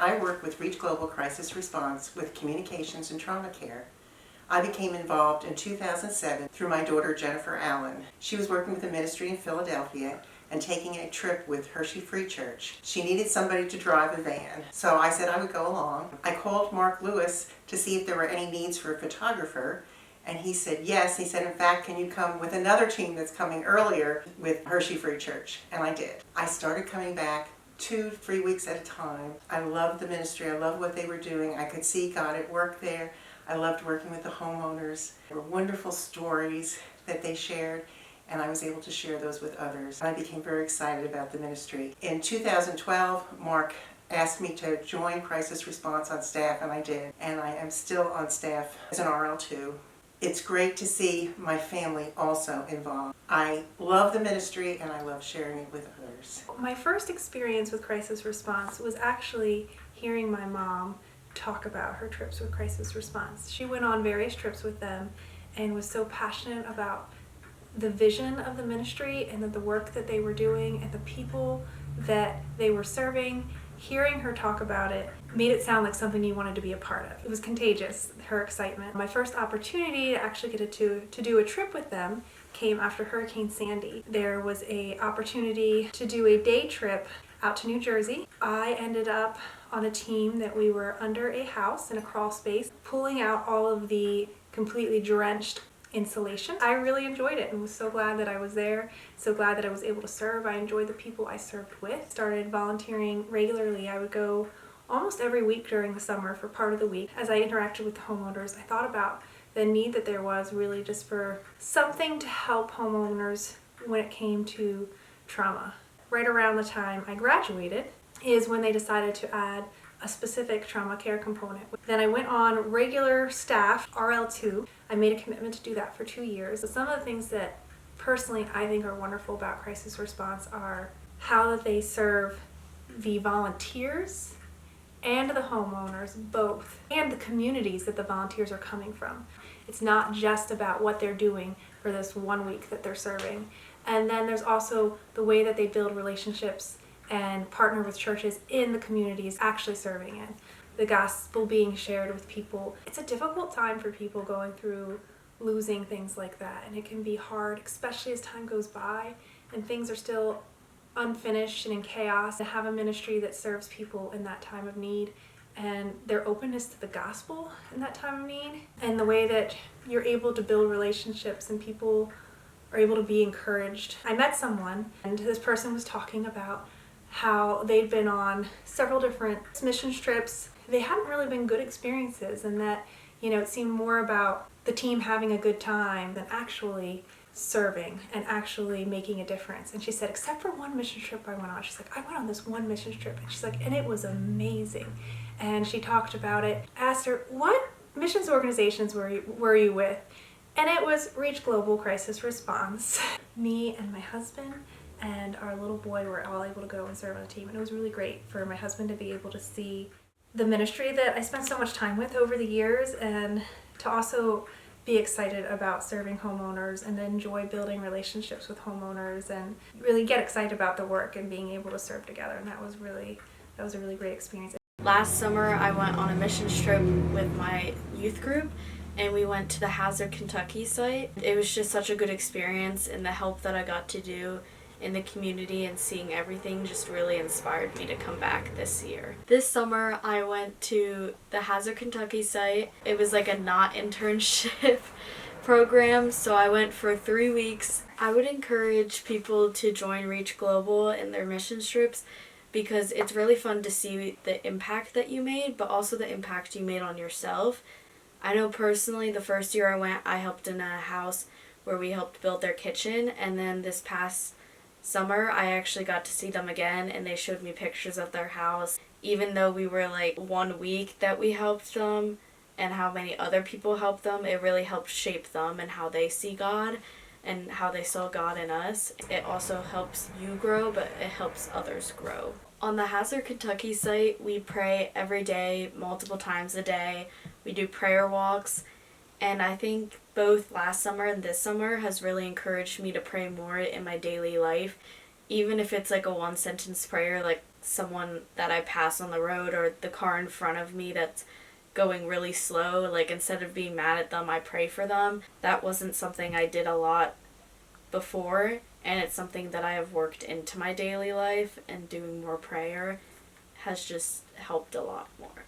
I work with ReachGlobal Crisis Response with communications and trauma care. I became involved in 2007 through my daughter Jennifer Allen. She was working with a ministry in Philadelphia and taking a trip with Hershey Free Church. She needed somebody to drive a van, so I said I would go along. I called Mark Lewis to see if there were any needs for a photographer, and he said yes. He said, in fact, can you come with another team that's coming earlier with Hershey Free Church? And I did. I started coming back 2-3 weeks at a time. I loved the ministry. I loved what they were doing. I could see God at work there. I loved working with the homeowners. There were wonderful stories that they shared, and I was able to share those with others. I became very excited about the ministry. In 2012, Mark asked me to join Crisis Response on staff, and I did. And I am still on staff as an RL2. It's great to see my family also involved. I love the ministry and I love sharing it with others. My first experience with Crisis Response was actually hearing my mom talk about her trips with Crisis Response. She went on various trips with them and was so passionate about the vision of the ministry and the work that they were doing and the people that they were serving. Hearing her talk about it made it sound like something you wanted to be a part of. It was contagious, her excitement. My first opportunity to actually get to do a trip with them came after Hurricane Sandy. There was an opportunity to do a day trip out to New Jersey. I ended up on a team that we were under a house in a crawl space, pulling out all of the completely drenched insulation. I really enjoyed it and was so glad that I was there, so glad that I was able to serve. I enjoyed the people I served with. Started volunteering regularly. I would go almost every week during the summer for part of the week. As I interacted with the homeowners, I thought about the need that there was really just for something to help homeowners when it came to trauma. Right around the time I graduated is when they decided to add a specific trauma care component. Then I went on regular staff, RL2. I made a commitment to do that for 2 years. So some of the things that personally I think are wonderful about Crisis Response are how that they serve the volunteers and the homeowners both, and the communities that the volunteers are coming from. It's not just about what they're doing for this 1 week that they're serving. And then there's also the way that they build relationships and partner with churches in the communities actually serving in. The gospel being shared with people. It's a difficult time for people going through losing things like that, and it can be hard, especially as time goes by and things are still unfinished and in chaos. To have a ministry that serves people in that time of need and their openness to the gospel in that time of need, and the way that you're able to build relationships and people are able to be encouraged. I met someone, and this person was talking about how they'd been on several different mission trips. They hadn't really been good experiences, and that, it seemed more about the team having a good time than actually serving and actually making a difference. And she said, except for one mission trip I went on, she's like, I went on this one mission trip, and she's like, and it was amazing. And she talked about it, asked her, what missions organizations were you with? And it was Reach Global Crisis Response. Me and my husband and our little boy were all able to go and serve on a team, and it was really great for my husband to be able to see the ministry that I spent so much time with over the years, and to also be excited about serving homeowners and enjoy building relationships with homeowners and really get excited about the work and being able to serve together. And that was a really great experience. Last summer I went on a missions trip with my youth group, and we went to the Hazard, Kentucky site. It was just such a good experience, and the help that I got to do in the community and seeing everything just really inspired me to come back this year. This summer I went to the Hazard, Kentucky site. It was like a not internship program, so I went for 3 weeks. I would encourage people to join Reach Global in their mission trips because it's really fun to see the impact that you made, but also the impact you made on yourself. I know personally the first year I went, I helped in a house where we helped build their kitchen, and then this past summer I actually got to see them again, and they showed me pictures of their house. Even though we were like 1 week that we helped them and how many other people helped them, it really helped shape them and how they see God and how they saw God in us. It also helps you grow, but it helps others grow. On the Hazard, Kentucky site, we pray every day, multiple times a day. We do prayer walks, and I think both last summer and this summer has really encouraged me to pray more in my daily life. Even if it's like a one-sentence prayer, like someone that I pass on the road or the car in front of me that's going really slow, like instead of being mad at them, I pray for them. That wasn't something I did a lot before, and it's something that I have worked into my daily life, and doing more prayer has just helped a lot more.